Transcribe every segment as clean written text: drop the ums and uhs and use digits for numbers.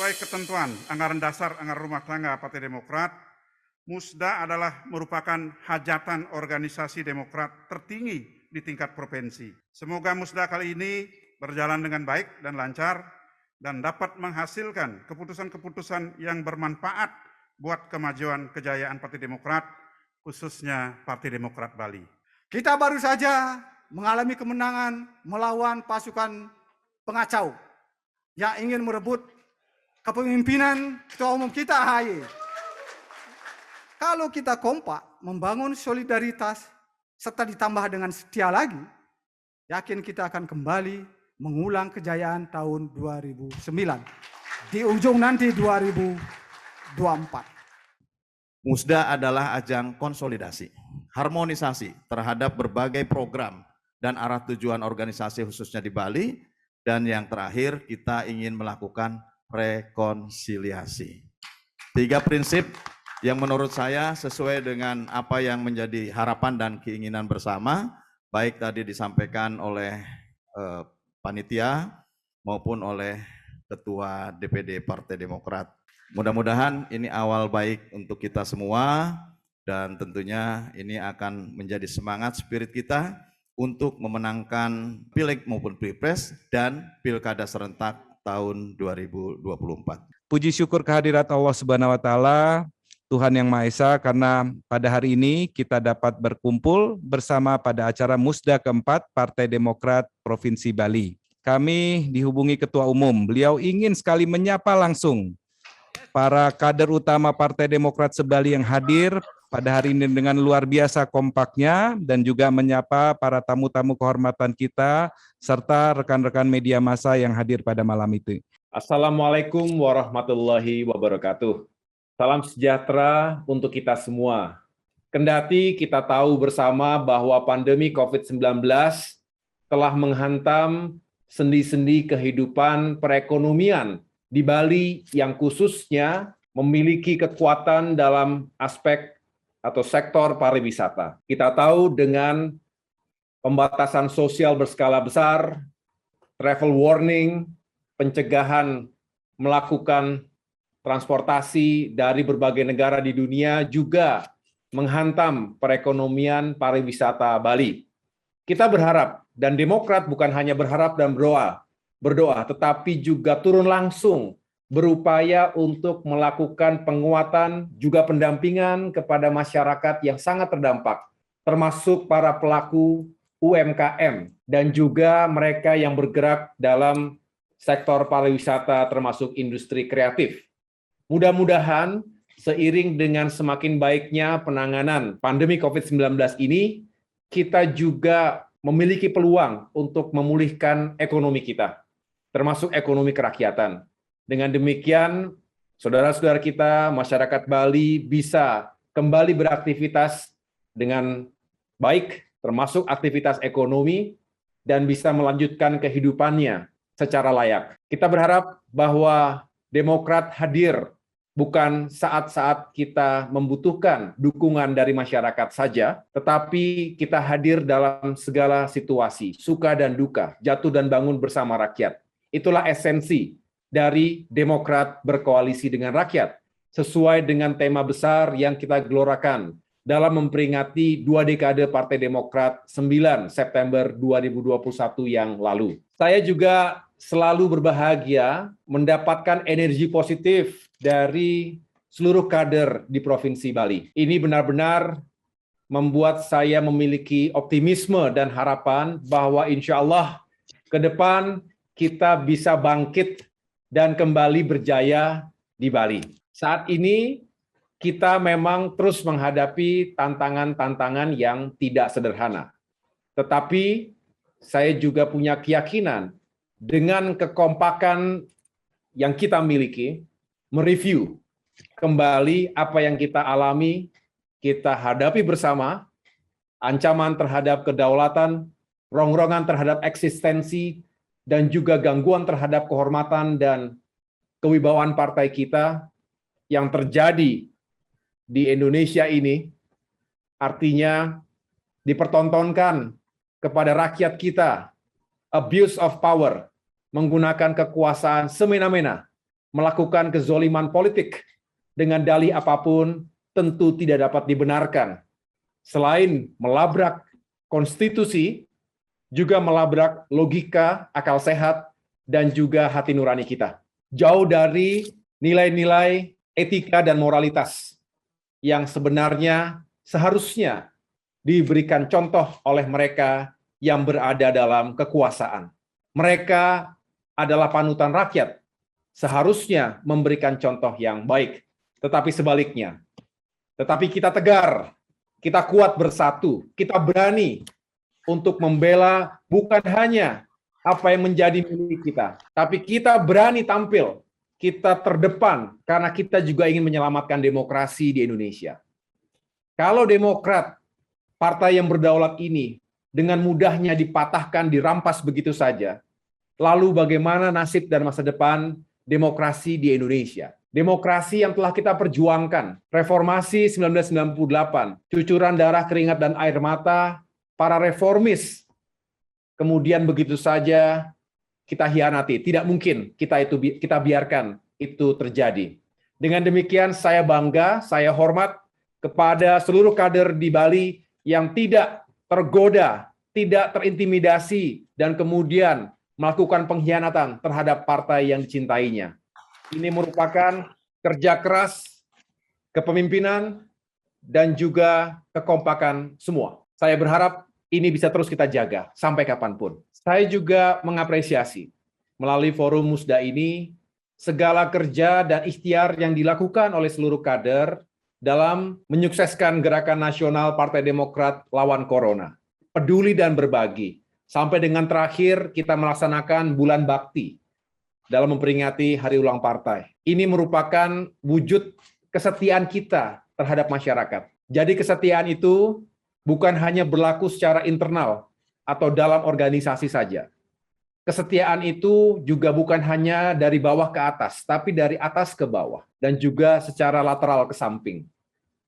Sesuai ketentuan anggaran dasar anggaran rumah tangga Partai Demokrat, Musda adalah merupakan hajatan organisasi Demokrat tertinggi di tingkat provinsi. Semoga Musda kali ini berjalan dengan baik dan lancar dan dapat menghasilkan keputusan-keputusan yang bermanfaat buat kemajuan kejayaan Partai Demokrat, khususnya Partai Demokrat Bali. Kita baru saja mengalami kemenangan melawan pasukan pengacau yang ingin merebut kepemimpinan Ketua Umum kita AHY. Kalau kita kompak membangun solidaritas serta ditambah dengan setia lagi, yakin kita akan kembali mengulang kejayaan tahun 2009 di ujung nanti 2024. Musda adalah ajang konsolidasi, harmonisasi terhadap berbagai program dan arah tujuan organisasi khususnya di Bali, dan yang terakhir kita ingin melakukan rekonsiliasi. 3 prinsip yang menurut saya sesuai dengan apa yang menjadi harapan dan keinginan bersama, baik tadi disampaikan oleh panitia maupun oleh Ketua DPD Partai Demokrat. Mudah-mudahan ini awal baik untuk kita semua, dan tentunya ini akan menjadi semangat spirit kita untuk memenangkan Pileg maupun Pilpres dan Pilkada serentak tahun 2024. Puji syukur kehadirat Allah Subhanahu wa taala, Tuhan Yang Maha Esa, karena pada hari ini kita dapat berkumpul bersama pada acara Musda keempat Partai Demokrat Provinsi Bali. Kami dihubungi Ketua Umum, beliau ingin sekali menyapa langsung para kader utama Partai Demokrat se-Bali yang hadir pada hari ini dengan luar biasa kompaknya, dan juga menyapa para tamu-tamu kehormatan kita serta rekan-rekan media massa yang hadir pada malam itu. Assalamualaikum warahmatullahi wabarakatuh. Salam sejahtera untuk kita semua. Kendati kita tahu bersama bahwa pandemi COVID-19 telah menghantam sendi-sendi kehidupan perekonomian di Bali yang khususnya memiliki kekuatan dalam aspek atau sektor pariwisata. Kita tahu dengan pembatasan sosial berskala besar, travel warning, pencegahan melakukan transportasi dari berbagai negara di dunia juga menghantam perekonomian pariwisata Bali. Kita berharap, dan Demokrat bukan hanya berharap dan berdoa, tetapi juga turun langsung berupaya untuk melakukan penguatan juga pendampingan kepada masyarakat yang sangat terdampak, termasuk para pelaku UMKM dan juga mereka yang bergerak dalam sektor pariwisata termasuk industri kreatif. Mudah-mudahan seiring dengan semakin baiknya penanganan pandemi COVID-19 ini, kita juga memiliki peluang untuk memulihkan ekonomi kita, termasuk ekonomi kerakyatan. Dengan demikian, saudara-saudara kita, masyarakat Bali bisa kembali beraktivitas dengan baik, termasuk aktivitas ekonomi, dan bisa melanjutkan kehidupannya secara layak. Kita berharap bahwa Demokrat hadir bukan saat-saat kita membutuhkan dukungan dari masyarakat saja, tetapi kita hadir dalam segala situasi, suka dan duka, jatuh dan bangun bersama rakyat. Itulah esensi dari Demokrat berkoalisi dengan rakyat, sesuai dengan tema besar yang kita gelorakan dalam memperingati 2 dekade Partai Demokrat 9 September 2021 yang lalu. Saya juga selalu berbahagia mendapatkan energi positif dari seluruh kader di Provinsi Bali. Ini benar-benar membuat saya memiliki optimisme dan harapan bahwa insya Allah ke depan kita bisa bangkit dan kembali berjaya di Bali. Saat ini kita memang terus menghadapi tantangan-tantangan yang tidak sederhana. Tetapi saya juga punya keyakinan dengan kekompakan yang kita miliki, mereview kembali apa yang kita alami, kita hadapi bersama, ancaman terhadap kedaulatan, rongrongan terhadap eksistensi, dan juga gangguan terhadap kehormatan dan kewibawaan partai kita yang terjadi di Indonesia ini, artinya dipertontonkan kepada rakyat kita abuse of power, menggunakan kekuasaan semena-mena, melakukan kezoliman politik dengan dalih apapun tentu tidak dapat dibenarkan. Selain melabrak konstitusi, juga melabrak logika, akal sehat, dan juga hati nurani kita. Jauh dari nilai-nilai etika dan moralitas yang sebenarnya seharusnya diberikan contoh oleh mereka yang berada dalam kekuasaan. Mereka adalah panutan rakyat, seharusnya memberikan contoh yang baik. Tetapi sebaliknya, tetapi kita tegar, kita kuat bersatu, kita berani untuk membela bukan hanya apa yang menjadi milik kita, tapi kita berani tampil, kita terdepan karena kita juga ingin menyelamatkan demokrasi di Indonesia. Kalau Demokrat, partai yang berdaulat ini, dengan mudahnya dipatahkan, dirampas begitu saja, lalu bagaimana nasib dan masa depan demokrasi di Indonesia? Demokrasi yang telah kita perjuangkan, reformasi 1998, cucuran darah, keringat, dan air mata, para reformis, kemudian begitu saja kita hianati. Tidak mungkin kita biarkan itu terjadi. Dengan demikian saya bangga, saya hormat kepada seluruh kader di Bali yang tidak tergoda, tidak terintimidasi, dan kemudian melakukan pengkhianatan terhadap partai yang dicintainya. Ini merupakan kerja keras, kepemimpinan, dan juga kekompakan semua. Saya berharap ini bisa terus kita jaga sampai kapanpun. Saya juga mengapresiasi melalui forum Musda ini segala kerja dan ikhtiar yang dilakukan oleh seluruh kader dalam menyukseskan gerakan nasional Partai Demokrat lawan Corona. Peduli dan berbagi. Sampai dengan terakhir kita melaksanakan bulan bakti dalam memperingati Hari Ulang Partai. Ini merupakan wujud kesetiaan kita terhadap masyarakat. Jadi kesetiaan itu bukan hanya berlaku secara internal atau dalam organisasi saja. Kesetiaan itu juga bukan hanya dari bawah ke atas, tapi dari atas ke bawah, dan juga secara lateral ke samping.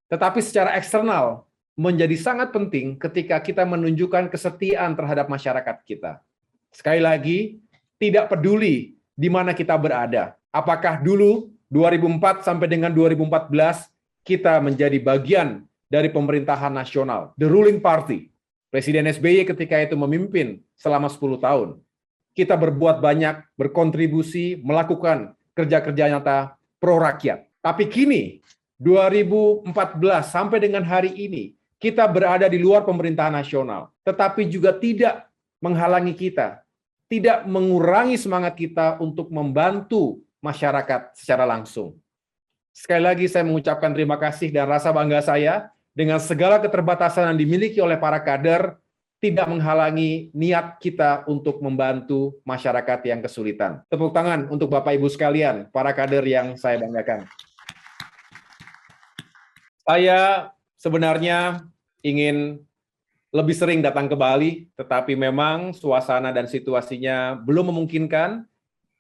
Tetapi secara eksternal menjadi sangat penting ketika kita menunjukkan kesetiaan terhadap masyarakat kita. Sekali lagi, tidak peduli di mana kita berada. Apakah dulu 2004 sampai dengan 2014 kita menjadi bagian dari pemerintahan nasional, the ruling party. Presiden SBY ketika itu memimpin selama 10 tahun. Kita berbuat banyak, berkontribusi, melakukan kerja-kerja nyata pro rakyat. Tapi kini 2014 sampai dengan hari ini kita berada di luar pemerintahan nasional, tetapi juga tidak menghalangi kita, tidak mengurangi semangat kita untuk membantu masyarakat secara langsung. Sekali lagi saya mengucapkan terima kasih dan rasa bangga saya dengan segala keterbatasan yang dimiliki oleh para kader tidak menghalangi niat kita untuk membantu masyarakat yang kesulitan. Tepuk tangan untuk Bapak Ibu sekalian, para kader yang saya banggakan. Saya sebenarnya ingin lebih sering datang ke Bali, tetapi memang suasana dan situasinya belum memungkinkan.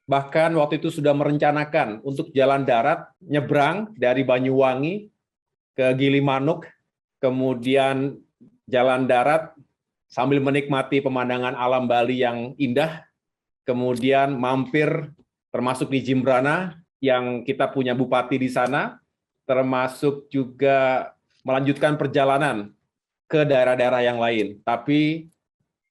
Bahkan waktu itu sudah merencanakan untuk jalan darat, nyebrang dari Banyuwangi ke Gilimanuk, kemudian jalan darat sambil menikmati pemandangan alam Bali yang indah, kemudian mampir termasuk di Jimbrana, yang kita punya bupati di sana, termasuk juga melanjutkan perjalanan ke daerah-daerah yang lain. Tapi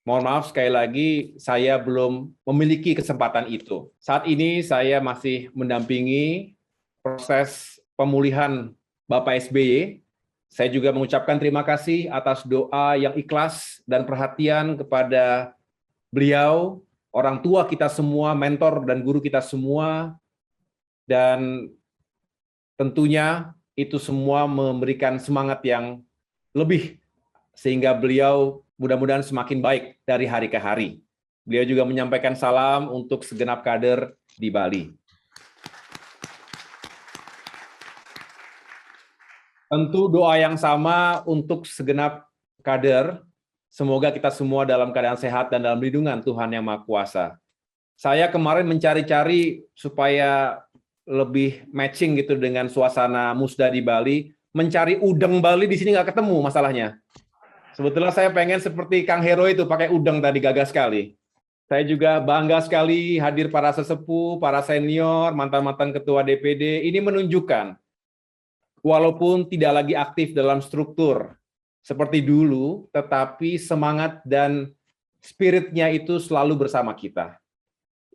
mohon maaf sekali lagi, saya belum memiliki kesempatan itu. Saat ini saya masih mendampingi proses pemulihan Bapak SBY. Saya juga mengucapkan terima kasih atas doa yang ikhlas dan perhatian kepada beliau, orang tua kita semua, mentor dan guru kita semua, dan tentunya itu semua memberikan semangat yang lebih sehingga beliau mudah-mudahan semakin baik dari hari ke hari. Beliau juga menyampaikan salam untuk segenap kader di Bali. Tentu doa yang sama untuk segenap kader. Semoga kita semua dalam keadaan sehat dan dalam lindungan Tuhan Yang Maha Kuasa. Saya kemarin mencari-cari supaya lebih matching gitu dengan suasana Musda di Bali. Mencari udang Bali di sini nggak ketemu masalahnya. Sebetulnya saya pengen seperti Kang Hero itu pakai udang tadi, gagah sekali. Saya juga bangga sekali hadir para sesepuh, para senior, mantan-mantan ketua DPD. Ini menunjukkan, walaupun tidak lagi aktif dalam struktur seperti dulu, tetapi semangat dan spiritnya itu selalu bersama kita.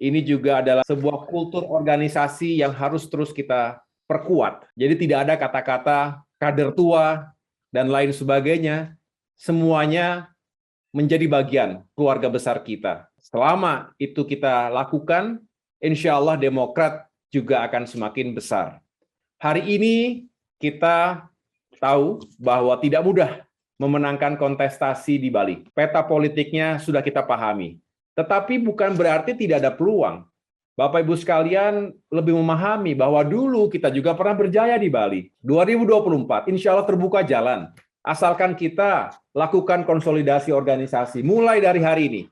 Ini juga adalah sebuah kultur organisasi yang harus terus kita perkuat. Jadi tidak ada kata-kata kader tua dan lain sebagainya. Semuanya menjadi bagian keluarga besar kita. Selama itu kita lakukan, insya Allah Demokrat juga akan semakin besar. Hari ini kita tahu bahwa tidak mudah memenangkan kontestasi di Bali. Peta politiknya sudah kita pahami. Tetapi bukan berarti tidak ada peluang. Bapak Ibu sekalian lebih memahami bahwa dulu kita juga pernah berjaya di Bali. 2024, insya Allah terbuka jalan. Asalkan kita lakukan konsolidasi organisasi mulai dari hari ini,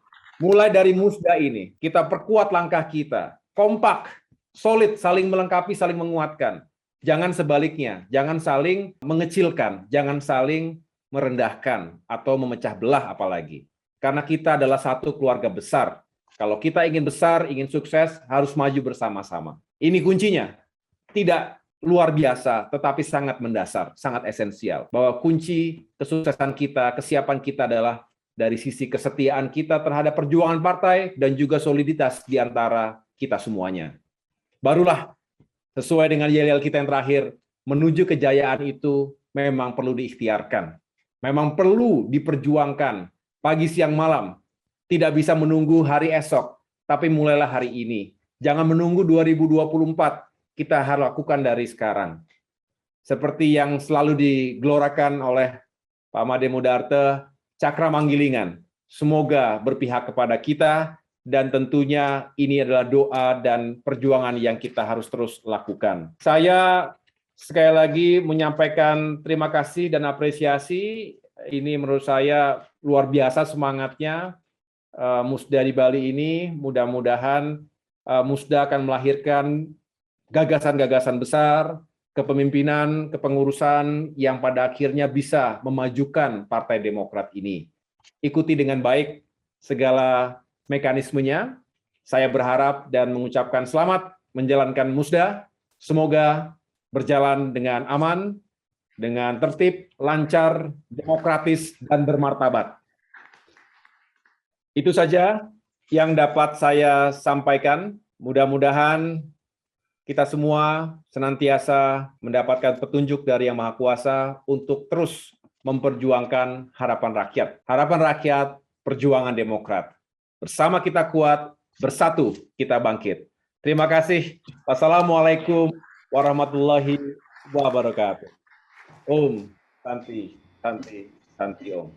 mulai dari Musda ini, kita perkuat langkah kita, kompak, solid, saling melengkapi, saling menguatkan. Jangan sebaliknya, jangan saling mengecilkan, jangan saling merendahkan atau memecah belah apalagi. Karena kita adalah satu keluarga besar. Kalau kita ingin besar, ingin sukses, harus maju bersama-sama. Ini kuncinya. Tidak luar biasa, tetapi sangat mendasar, sangat esensial. Bahwa kunci kesuksesan kita, kesiapan kita adalah dari sisi kesetiaan kita terhadap perjuangan partai dan juga soliditas di antara kita semuanya. Barulah sesuai dengan yel-yel kita yang terakhir, menuju kejayaan itu memang perlu diikhtiarkan. Memang perlu diperjuangkan pagi, siang, malam. Tidak bisa menunggu hari esok, tapi mulailah hari ini. Jangan menunggu 2024. Kita harus lakukan dari sekarang. Seperti yang selalu digelorakan oleh Pak Made Modarte, Cakra Manggilingan. Semoga berpihak kepada kita, dan tentunya ini adalah doa dan perjuangan yang kita harus terus lakukan. Saya sekali lagi menyampaikan terima kasih dan apresiasi. Ini menurut saya luar biasa semangatnya Musda di Bali ini. Mudah-mudahan Musda akan melahirkan gagasan-gagasan besar, kepemimpinan, kepengurusan yang pada akhirnya bisa memajukan Partai Demokrat ini. Ikuti dengan baik segala mekanismenya. Saya berharap dan mengucapkan selamat menjalankan Musda. Semoga berjalan dengan aman, dengan tertib, lancar, demokratis, dan bermartabat. Itu saja yang dapat saya sampaikan. Mudah-mudahan kita semua senantiasa mendapatkan petunjuk dari Yang Maha Kuasa untuk terus memperjuangkan harapan rakyat. Harapan rakyat, perjuangan Demokrat. Bersama kita kuat, bersatu kita bangkit. Terima kasih. Wassalamualaikum warahmatullahi wabarakatuh. Om Santi, Santi, Santi Om.